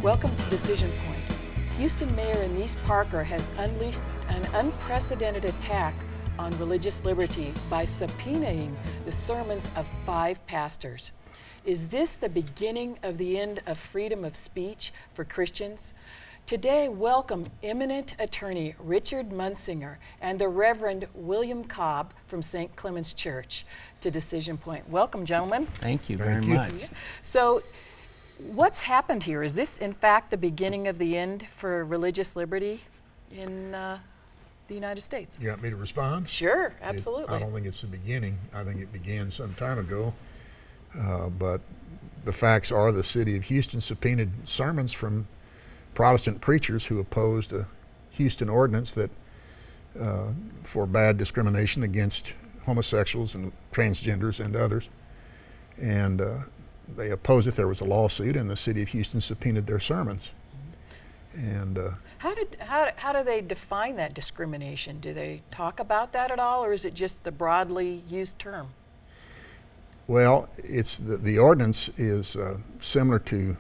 Welcome to Decision Point. Houston Mayor Anise Parker has unleashed an unprecedented attack on religious liberty by subpoenaing the sermons of 5 pastors. Is this the beginning of the end of freedom of speech for Christians? Today, welcome eminent attorney Richard Munsinger and the Reverend William Cobb from St. Clement's Church to Decision Point. Welcome, gentlemen. Thank you very much. So, what's happened here? Is this, in fact, the beginning of the end for religious liberty in the United States? You want me to respond? Sure, absolutely. I don't think it's the beginning. I think it began some time ago. But the facts are the city of Houston subpoenaed sermons from Protestant preachers who opposed a Houston ordinance that forbade discrimination against homosexuals and transgenders and others. And they opposed it. There was a lawsuit, and the city of Houston subpoenaed their sermons. And how do they define that discrimination? Do they talk about that at all, or is it just the broadly used term? Well, it's the ordinance is similar to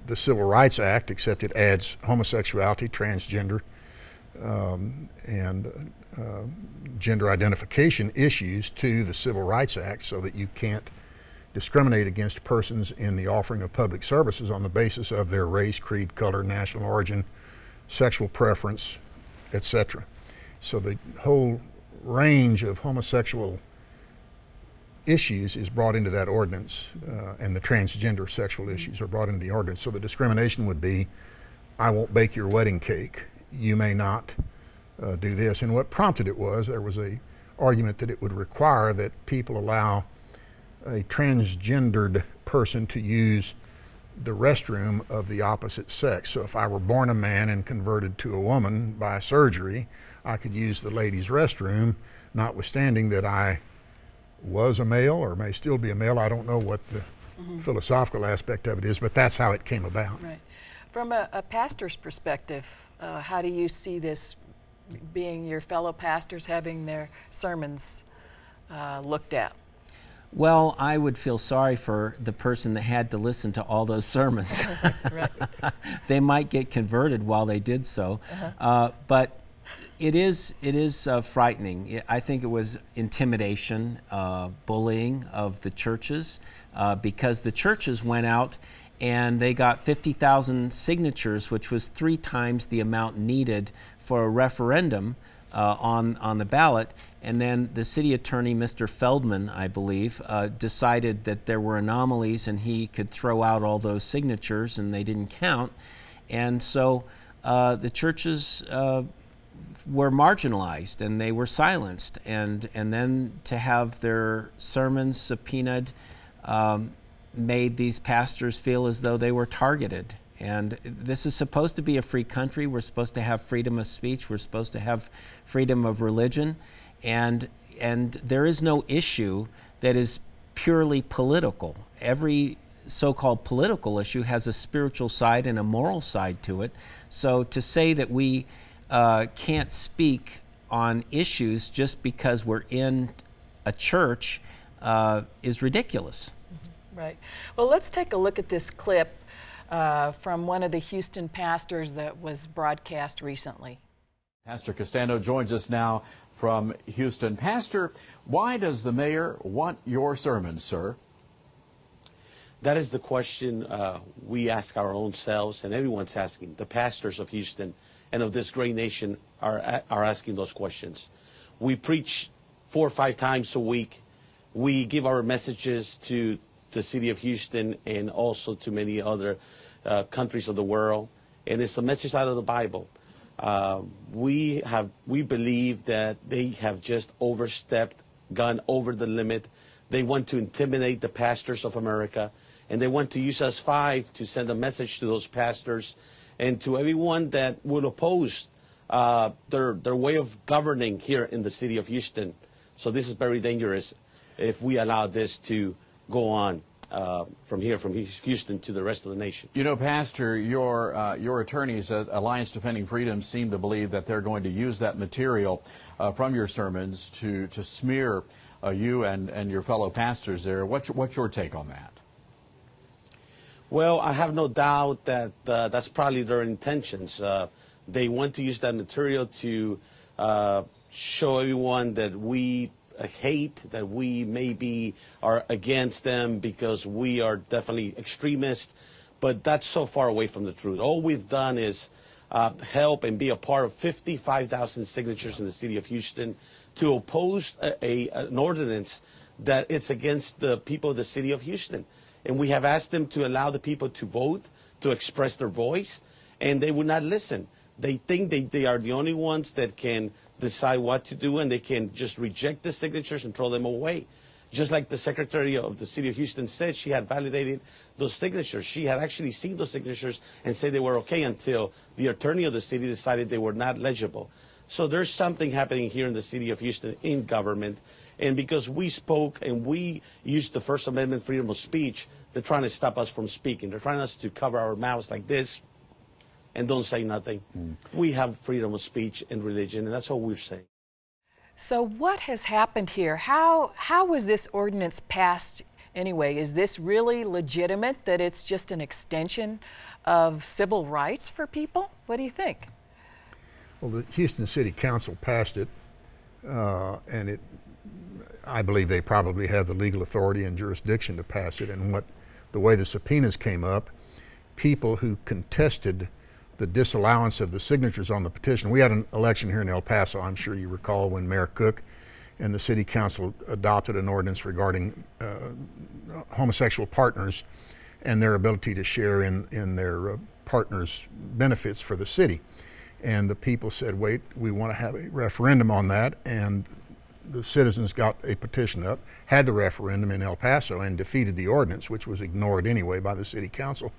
the Civil Rights Act, except it adds homosexuality, transgender, and gender identification issues to the Civil Rights Act, so that you can't discriminate against persons in the offering of public services on the basis of their race, creed, color, national origin, sexual preference, etc. So the whole range of homosexual issues is brought into that ordinance, and the transgender sexual issues are brought into the ordinance. So the discrimination would be, I won't bake your wedding cake, you may not do this. And what prompted it was, there was a argument that it would require that people allow a transgendered person to use the restroom of the opposite sex. So if I were born a man and converted to a woman by surgery, I could use the ladies' restroom, notwithstanding that I was a male or may still be a male. I don't know what the philosophical aspect of it is, but that's how it came about. Right. From a pastor's perspective, how do you see this, being your fellow pastors having their sermons looked at? Well, I would feel sorry for the person that had to listen to all those sermons. Right. They might get converted while they did so. But it is frightening. I think it was intimidation, bullying of the churches, because the churches went out and they got 50,000 signatures, which was 3 times the amount needed for a referendum on the ballot. And then the city attorney, Mr. Feldman, I believe, decided that there were anomalies and he could throw out all those signatures and they didn't count. And so the churches were marginalized and they were silenced. And then to have their sermons subpoenaed made these pastors feel as though they were targeted. And this is supposed to be a free country. We're supposed to have freedom of speech. We're supposed to have freedom of religion. And there is no issue that is purely political. Every so-called political issue has a spiritual side and a moral side to it. So to say that we can't speak on issues just because we're in a church is ridiculous. Right. Well, let's take a look at this clip from one of the Houston pastors that was broadcast recently. Pastor Castano joins us now from Houston. Pastor, why does the mayor want your sermons, sir? That is the question we ask our own selves, and everyone's asking. The pastors of Houston and of this great nation are asking those questions. We preach 4 or 5 times a week. We give our messages to the city of Houston and also to many other countries of the world, and it's a message out of the Bible. We believe that they have just overstepped, gone over the limit. They want to intimidate the pastors of America, and they want to use us 5 to send a message to those pastors and to everyone that would oppose their way of governing here in the city of Houston. So this is very dangerous if we allow this to go on from here, from Houston to the rest of the nation. You know, Pastor, your attorneys at Alliance Defending Freedom seem to believe that they're going to use that material from your sermons to smear you and your fellow pastors there. What's your take on that? Well, I have no doubt that that's probably their intentions. They want to use that material to show everyone that we hate, that we maybe are against them because we are definitely extremists, but that's so far away from the truth. All we've done is help and be a part of 55,000 signatures in the city of Houston to oppose an ordinance that it's against the people of the city of Houston. And we have asked them to allow the people to vote, to express their voice, and they would not listen. They think they are the only ones that can decide what to do, and they can just reject the signatures and throw them away. Just like the secretary of the city of Houston said, she had validated those signatures. She had actually seen those signatures and said they were okay until the attorney of the city decided they were not legible. So there's something happening here in the city of Houston in government. And because we spoke and we used the First Amendment freedom of speech, they're trying to stop us from speaking. They're trying us to cover our mouths like this and don't say nothing. We have freedom of speech and religion, and that's all we're saying. So what has happened here? How was this ordinance passed anyway? Is this really legitimate, that it's just an extension of civil rights for people? What do you think? Well, the Houston City Council passed it, and I believe they probably have the legal authority and jurisdiction to pass it. And the way the subpoenas came up, people who contested the disallowance of the signatures on the petition. We had an election here in El Paso, I'm sure you recall, when Mayor Cook and the City Council adopted an ordinance regarding homosexual partners and their ability to share in their partners' benefits for the city. And the people said, wait, we want to have a referendum on that, and the citizens got a petition up, had the referendum in El Paso, and defeated the ordinance, which was ignored anyway by the City Council.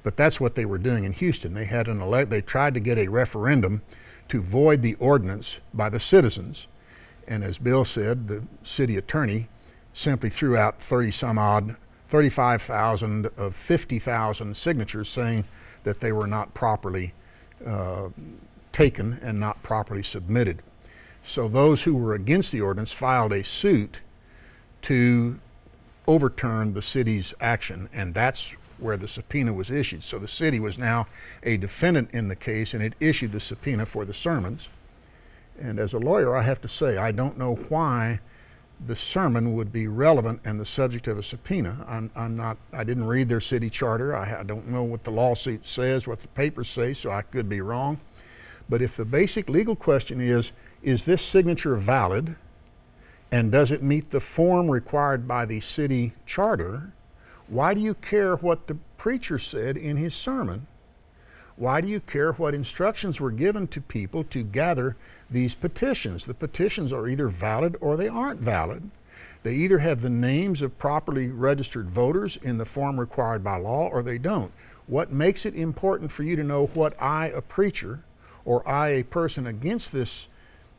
But that's what they were doing in Houston. They had they tried to get a referendum to void the ordinance by the citizens. And as Bill said, the city attorney simply threw out 35,000 of 50,000 signatures saying that they were not properly taken and not properly submitted. So those who were against the ordinance filed a suit to overturn the city's action, and that's where the subpoena was issued. So the city was now a defendant in the case, and it issued the subpoena for the sermons. And as a lawyer, I have to say, I don't know why the sermon would be relevant and the subject of a subpoena. I didn't read their city charter. I don't know what the lawsuit says, what the papers say, so I could be wrong. But if the basic legal question is this signature valid, and does it meet the form required by the city charter, why do you care what the preacher said in his sermon? Why do you care what instructions were given to people to gather these petitions? The petitions are either valid or they aren't valid. They either have the names of properly registered voters in the form required by law, or they don't. What makes it important for you to know what I, a preacher, or I, a person against this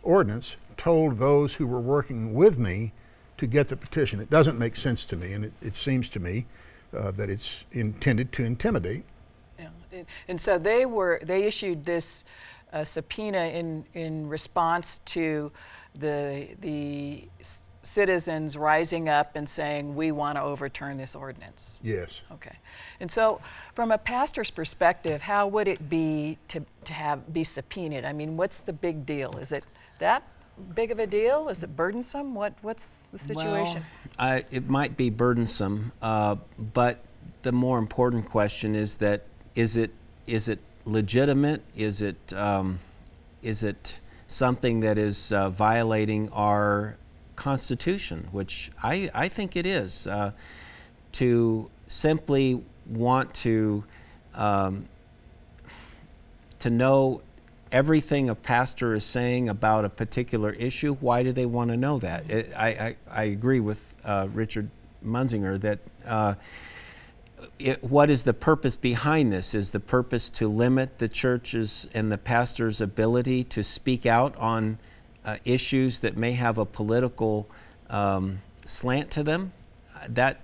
ordinance, told those who were working with me to get the petition? It doesn't make sense to me, and it seems to me that it's intended to intimidate. Yeah. And so they issued this subpoena in response to the citizens rising up and saying, we want to overturn this ordinance. Yes. Okay. And so from a pastor's perspective, how would it be to be subpoenaed? I mean, what's the big deal? Is it that big of a deal? Is it burdensome? What's the situation? Well, it might be burdensome, but the more important question is that is it legitimate? Is it something that is violating our Constitution, which I think it is, to simply want to know everything a pastor is saying about a particular issue. Why do they want to know that? I agree with Richard Munsinger that what is the purpose behind this? Is the purpose to limit the church's and the pastor's ability to speak out on issues that may have a political slant to them? That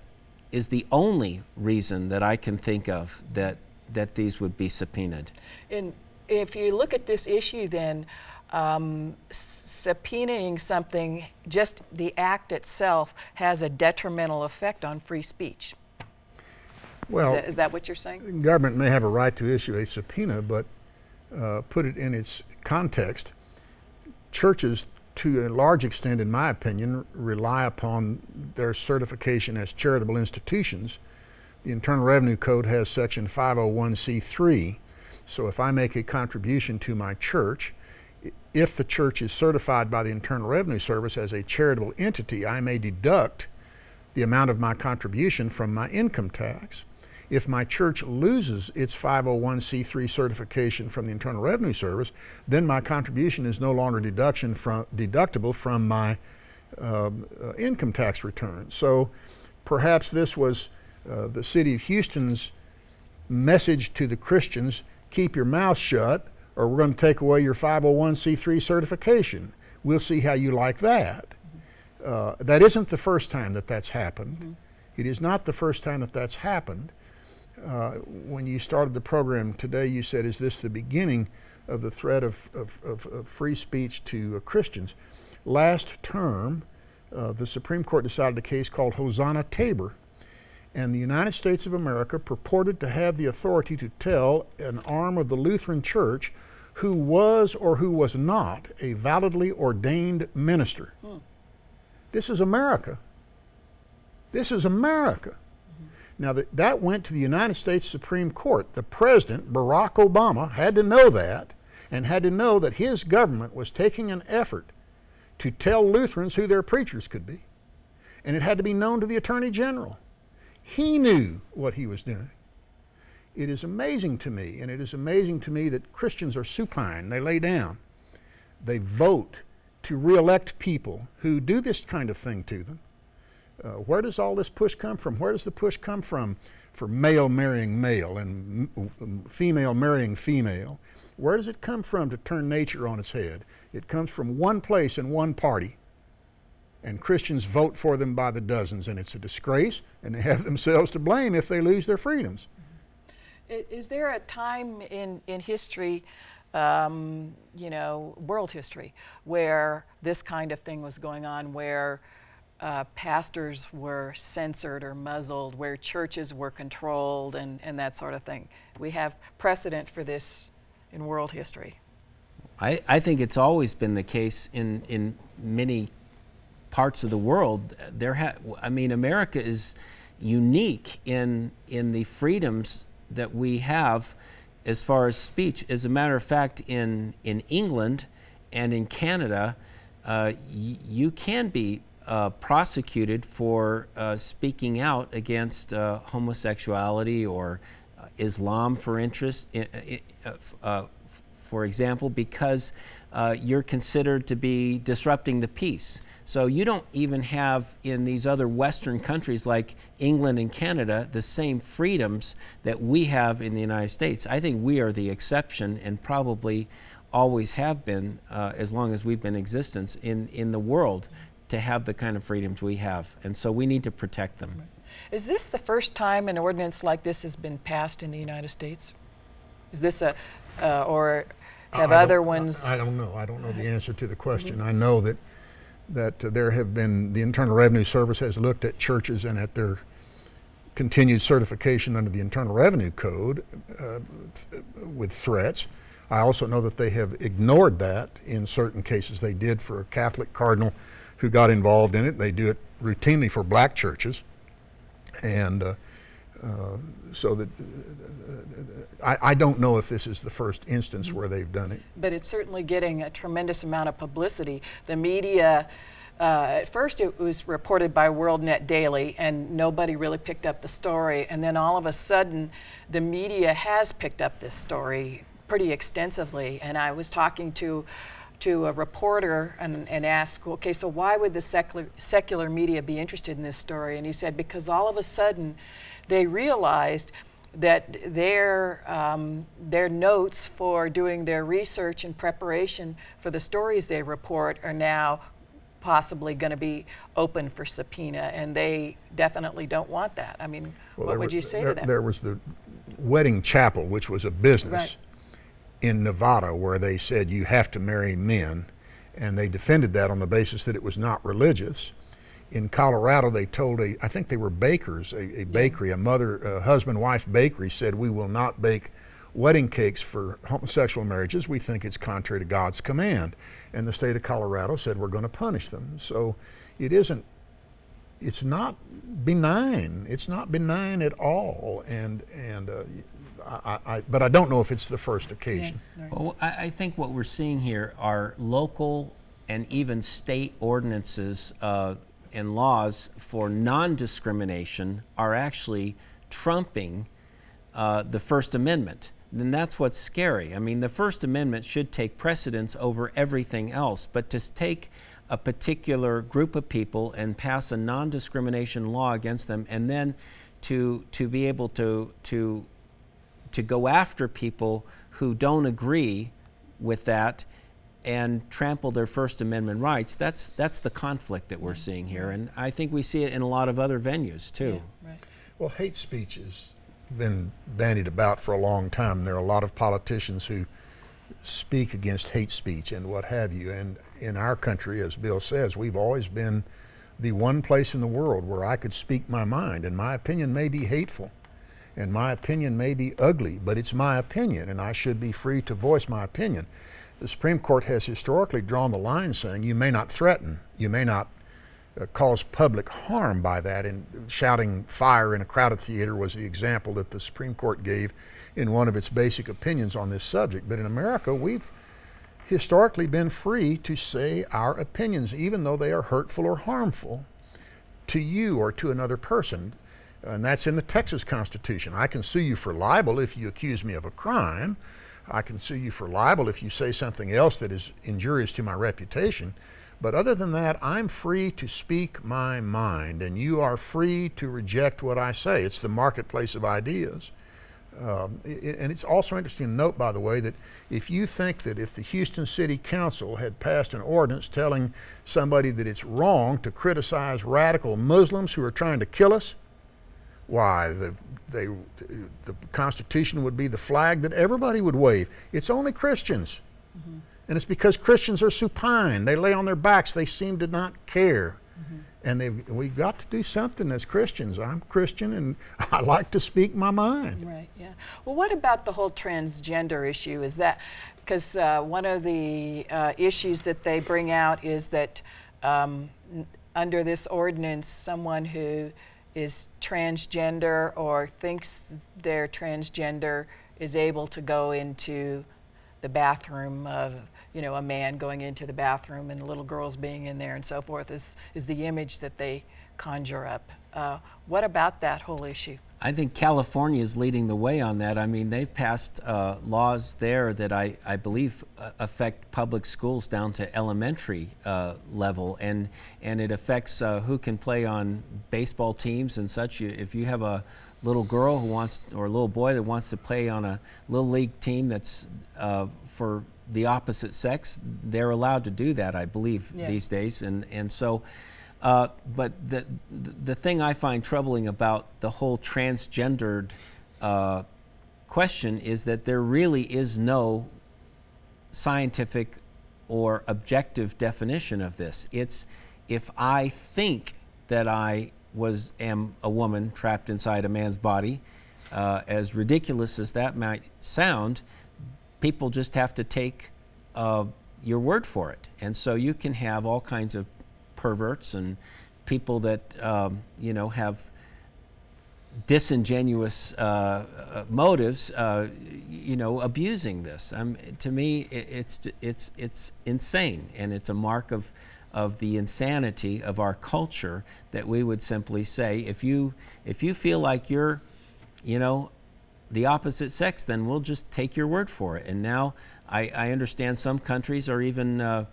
is the only reason that I can think of that these would be subpoenaed. And if you look at this issue, then subpoenaing something, just the act itself has a detrimental effect on free speech. Well, Is that what you're saying? the government may have a right to issue a subpoena, but put it in its context. Churches, to a large extent, in my opinion, rely upon their certification as charitable institutions. The Internal Revenue Code has section 501c3. So if I make a contribution to my church, if the church is certified by the Internal Revenue Service as a charitable entity, I may deduct the amount of my contribution from my income tax. If my church loses its 501c3 certification from the Internal Revenue Service, then my contribution is no longer deductible from my income tax return. So perhaps this was the city of Houston's message to the Christians: keep your mouth shut, or we're going to take away your 501c3 certification. We'll see how you like that. That isn't the first time that that's happened. It is not the first time that that's happened. When you started the program today, you said, is this the beginning of the threat of free speech to Christians? Last term, the Supreme Court decided a case called Hosanna Tabor, and the United States of America purported to have the authority to tell an arm of the Lutheran Church who was or who was not a validly ordained minister. This is America. This is America. Now that went to the United States Supreme Court. The President, Barack Obama, had to know that, and had to know that his government was taking an effort to tell Lutherans who their preachers could be. And it had to be known to the Attorney General. He knew what he was doing. It is amazing to me, and it is amazing to me that Christians are supine. They lay down. They vote to re-elect people who do this kind of thing to them. Where does all this push come from? Where does the push come from for male marrying male and female marrying female? Where does it come from to turn nature on its head? It comes from one place and one party. And Christians vote for them by the dozens, and it's a disgrace, and they have themselves to blame if they lose their freedoms. Is there a time in history, world history, where this kind of thing was going on, where pastors were censored or muzzled, where churches were controlled and that sort of thing? We have precedent for this in world history. I think it's always been the case in many parts of the world. America is unique in the freedoms that we have as far as speech. As a matter of fact, in England and in Canada, you can be prosecuted for speaking out against homosexuality or Islam, for example, because you're considered to be disrupting the peace. So you don't even have in these other Western countries like England and Canada the same freedoms that we have in the United States. I think we are the exception, and probably always have been as long as we've been in existence in the world, to have the kind of freedoms we have. And so we need to protect them. Is this the first time an ordinance like this has been passed in the United States? Is this or have other ones? I don't know. I don't know the answer to the question. I know that there have been, the Internal Revenue Service has looked at churches and at their continued certification under the Internal Revenue Code with threats. I also know that they have ignored that in certain cases. They did for a Catholic cardinal who got involved in it. They do it routinely for black churches. And so that I don't know if this is the first instance where they've done it. But it's certainly getting a tremendous amount of publicity. The media, at first it was reported by WorldNet Daily, and nobody really picked up the story. And then all of a sudden, the media has picked up this story pretty extensively. And I was talking to a reporter and asked, okay, so why would the secular media be interested in this story? And he said, because all of a sudden they realized that their notes for doing their research and preparation for the stories they report are now possibly going to be open for subpoena, and they definitely don't want that. I mean, well, what would you say to that? There was the wedding chapel, which was a business in Nevada, where they said you have to marry men, and they defended that on the basis that it was not religious. in Colorado, they told I think they were bakers, a bakery, a husband-wife bakery, said, we will not bake wedding cakes for homosexual marriages. We think it's contrary to God's command. And the state of Colorado said, we're going to punish them. So it's not benign. It's not benign at all. But I don't know if it's the first occasion. Yeah, right. Well, I think what we're seeing here are local and even state ordinances and laws for non-discrimination are actually trumping the First Amendment. Then that's what's scary. I mean, the First Amendment should take precedence over everything else, but to take a particular group of people and pass a non-discrimination law against them, and then to be able to go after people who don't agree with that and trample their First Amendment rights, that's the conflict that we're seeing here. And I think we see it in a lot of other venues too. Yeah, right. Well, hate speech has been bandied about for a long time. There are a lot of politicians who speak against hate speech and what have you. And in our country, as Bill says, we've always been the one place in the world where I could speak my mind, and my opinion may be hateful, and my opinion may be ugly, but it's my opinion, and I should be free to voice my opinion. The Supreme Court has historically drawn the line saying you may not threaten, you may not cause public harm by that, and shouting fire in a crowded theater was the example that the Supreme Court gave in one of its basic opinions on this subject. But in America, we've historically been free to say our opinions, even though they are hurtful or harmful to you or to another person. And that's in the Texas Constitution. I can sue you for libel if you accuse me of a crime. I can sue you for libel if you say something else that is injurious to my reputation. But other than that, I'm free to speak my mind, and you are free to reject what I say. It's the marketplace of ideas. And it's also interesting to note, by the way, that if you think that if the Houston City Council had passed an ordinance telling somebody that it's wrong to criticize radical Muslims who are trying to kill us, why, the Constitution would be the flag that everybody would wave. It's only Christians. Mm-hmm. And it's because Christians are supine. They lay on their backs. They seem to not care. Mm-hmm. And we've got to do something as Christians. I'm Christian, and I like to speak my mind. Right, yeah. Well, what about the whole transgender issue? Is that, because one of the issues that they bring out is that under this ordinance, someone who is transgender or thinks they're transgender is able to go into the bathroom of, a man going into the bathroom and little girls being in there and so forth is the image that they conjure up. What about that whole issue? I think California is leading the way on that. I mean, they've passed laws there that I believe affect public schools down to elementary level, and it affects who can play on baseball teams and such. If you have a little girl who wants, or a little boy that wants to play on a little league team that's for the opposite sex, they're allowed to do that, I believe, these days. And so, but the thing I find troubling about the whole transgendered question is that there really is no scientific or objective definition of this. It's, if I think that I am a woman trapped inside a man's body, as ridiculous as that might sound, people just have to take your word for it. And so you can have all kinds of perverts and people that have disingenuous motives, abusing this. To me, it's insane, and it's a mark of the insanity of our culture that we would simply say, if you feel like you're, the opposite sex, then we'll just take your word for it. And now I understand some countries are even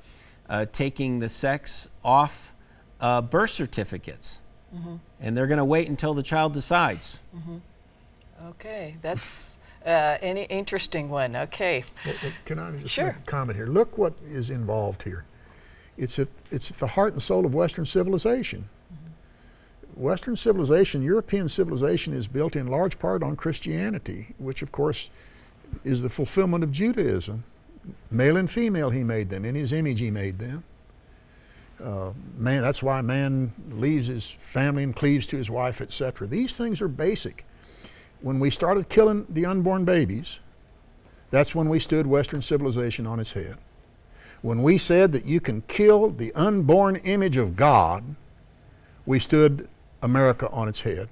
taking the sex off birth certificates. Mm-hmm. And they're going to wait until the child decides. Mm-hmm. Okay, that's an interesting one. Okay. Well, can I just Sure. make a comment here? Look what is involved here. It's at the heart and soul of Western civilization. Mm-hmm. Western civilization, European civilization, is built in large part on Christianity, which of course is the fulfillment of Judaism. Male and female he made them. In his image he made them. Man, that's why man leaves his family and cleaves to his wife, etc. These things are basic. When we started killing the unborn babies, that's when we stood Western civilization on its head. When we said that you can kill the unborn image of God, we stood America on its head.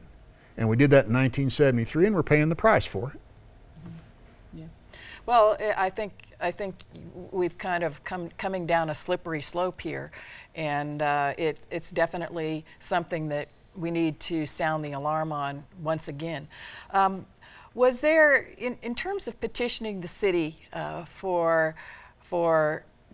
And we did that in 1973, and we're paying the price for it. Yeah. Well, I think we've kind of coming down a slippery slope here, and it's definitely something that we need to sound the alarm on once again. Was there, in terms of petitioning the city to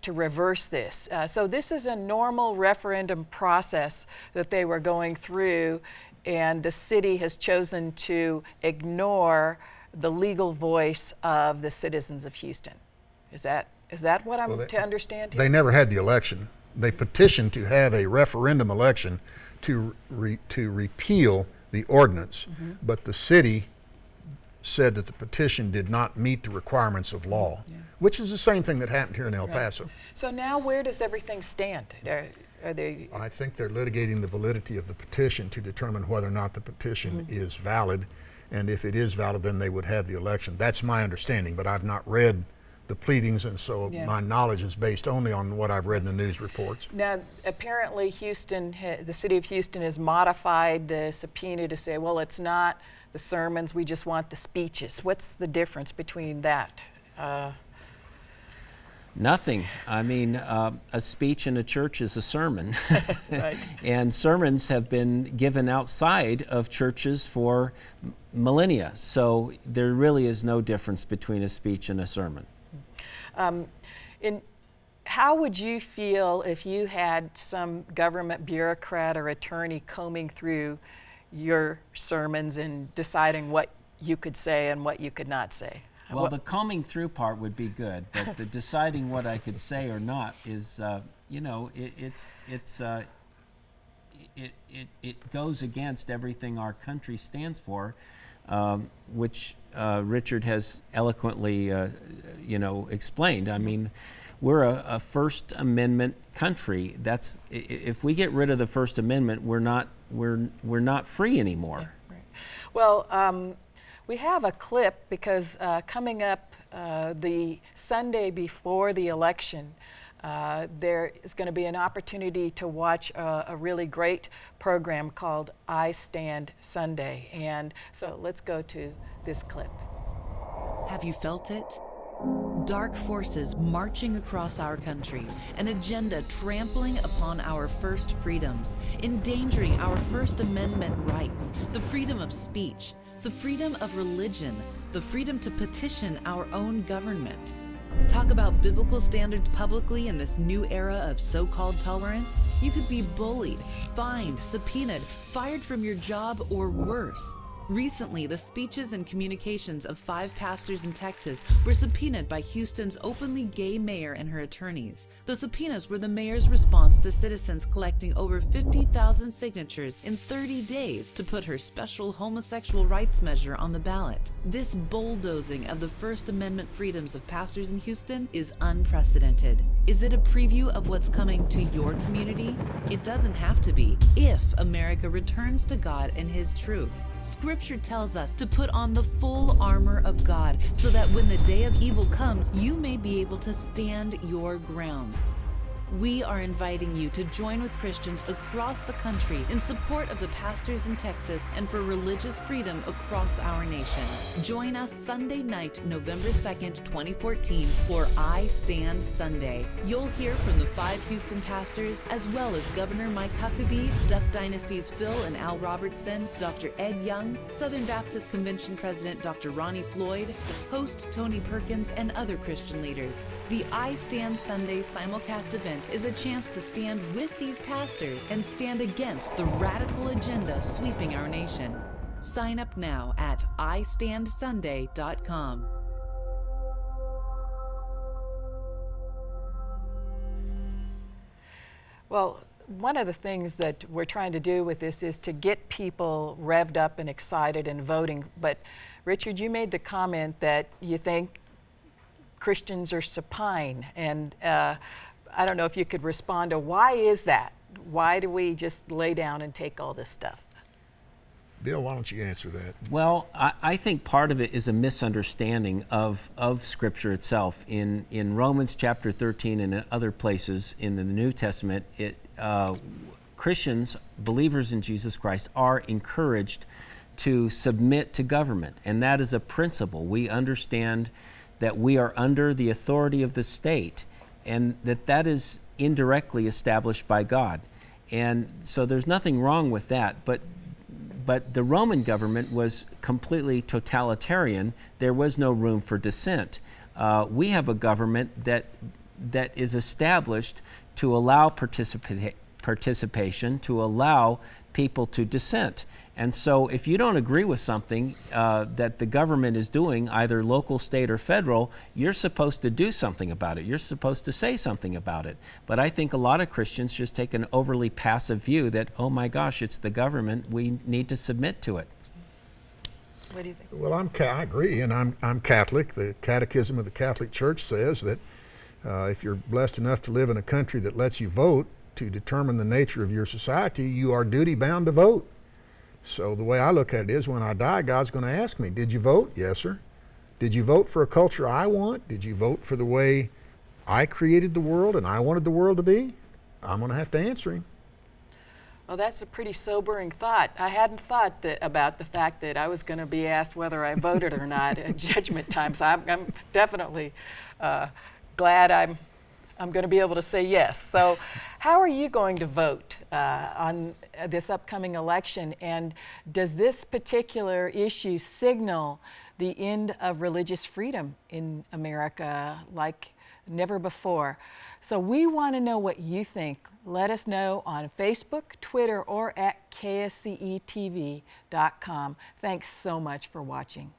reverse this, so this is a normal referendum process that they were going through, and the city has chosen to ignore the legal voice of the citizens of Houston. Is that what I'm to understand here? They never had the election. They petitioned to have a referendum election to repeal the ordinance, but the city said that the petition did not meet the requirements of law, which is the same thing that happened here in El Paso. So now where does everything stand? Are they? I think they're litigating the validity of the petition to determine whether or not the petition is valid, and if it is valid, then they would have the election. That's my understanding, but I've not read the pleadings, and so my knowledge is based only on what I've read in the news reports. Now, apparently Houston, the city of Houston has modified the subpoena to say, well, it's not the sermons, we just want the speeches. What's the difference between that? Nothing. I mean, a speech in a church is a sermon. Right. And sermons have been given outside of churches for millennia. So there really is no difference between a speech and a sermon. How would you feel if you had some government bureaucrat or attorney combing through your sermons and deciding what you could say and what you could not say? Well, the combing through part would be good, but the deciding what I could say or not is, it goes against everything our country stands for, which Richard has eloquently, explained. I mean, we're a First Amendment country. That's if we get rid of the First Amendment, we're not free anymore. Yeah, right. Well. We have a clip because coming up the Sunday before the election, there is going to be an opportunity to watch a really great program called I Stand Sunday. And so let's go to this clip. Have you felt it? Dark forces marching across our country, an agenda trampling upon our first freedoms, endangering our First Amendment rights, the freedom of speech, the freedom of religion, the freedom to petition our own government. Talk about biblical standards publicly in this new era of so-called tolerance? You could be bullied, fined, subpoenaed, fired from your job, or worse. Recently, the speeches and communications of 5 pastors in Texas were subpoenaed by Houston's openly gay mayor and her attorneys. The subpoenas were the mayor's response to citizens collecting over 50,000 signatures in 30 days to put her special homosexual rights measure on the ballot. This bulldozing of the First Amendment freedoms of pastors in Houston is unprecedented. Is it a preview of what's coming to your community? It doesn't have to be, if America returns to God and His truth. Scripture tells us to put on the full armor of God so that when the day of evil comes, you may be able to stand your ground. We are inviting you to join with Christians across the country in support of the pastors in Texas and for religious freedom across our nation. Join us Sunday night, November 2nd, 2014 for I Stand Sunday. You'll hear from the 5 Houston pastors as well as Governor Mike Huckabee, Duck Dynasty's Phil and Al Robertson, Dr. Ed Young, Southern Baptist Convention President Dr. Ronnie Floyd, host Tony Perkins, and other Christian leaders. The I Stand Sunday simulcast event is a chance to stand with these pastors and stand against the radical agenda sweeping our nation. Sign up now at istandsunday.com. Well, one of the things that we're trying to do with this is to get people revved up and excited and voting. But Richard, you made the comment that you think Christians are supine, and I don't know if you could respond to why is that? Why do we just lay down and take all this stuff? Bill, why don't you answer that? Well, I think part of it is a misunderstanding of Scripture itself. In Romans chapter 13 and in other places in the New Testament, Christians, believers in Jesus Christ, are encouraged to submit to government, and that is a principle. We understand that we are under the authority of the state, and that is indirectly established by God. And so there's nothing wrong with that, but the Roman government was completely totalitarian. There was no room for dissent. We have a government that is established to allow participation, to allow people to dissent. And so if you don't agree with something that the government is doing, either local, state, or federal, you're supposed to do something about it. You're supposed to say something about it. But I think a lot of Christians just take an overly passive view that, oh my gosh, it's the government, we need to submit to it. What do you think? Well, I agree, and I'm Catholic. The Catechism of the Catholic Church says that if you're blessed enough to live in a country that lets you vote to determine the nature of your society, you are duty-bound to vote. So the way I look at it is, when I die, God's going to ask me, did you vote? Yes, sir. Did you vote for a culture I want? Did you vote for the way I created the world and I wanted the world to be? I'm going to have to answer him. Well, that's a pretty sobering thought. I hadn't thought about the fact that I was going to be asked whether I voted or not at judgment time. So I'm definitely glad I'm going to be able to say yes. So how are you going to vote on this upcoming election? And does this particular issue signal the end of religious freedom in America like never before? So we want to know what you think. Let us know on Facebook, Twitter, or at kscetv.com. Thanks so much for watching.